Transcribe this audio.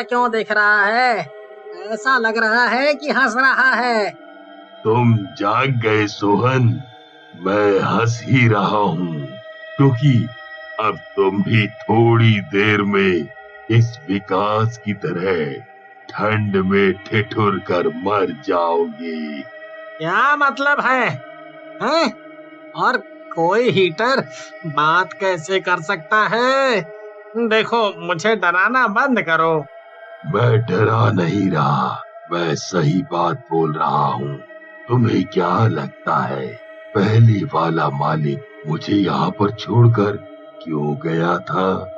क्यों दिख रहा है? ऐसा लग रहा है कि हंस रहा है। तुम जाग गए सोहन। मैं हंस ही रहा हूँ क्योंकि अब तुम भी थोड़ी देर में इस विकास की तरह ठंड में ठिठुर कर मर जाओगे। क्या मतलब है? हैं? और कोई हीटर बात कैसे कर सकता है? देखो, मुझे डराना बंद करो। मैं डरा नहीं रहा, मैं सही बात बोल रहा हूँ। तुम्हें क्या लगता है पहले वाला मालिक मुझे यहाँ पर छोड़कर क्यों गया था?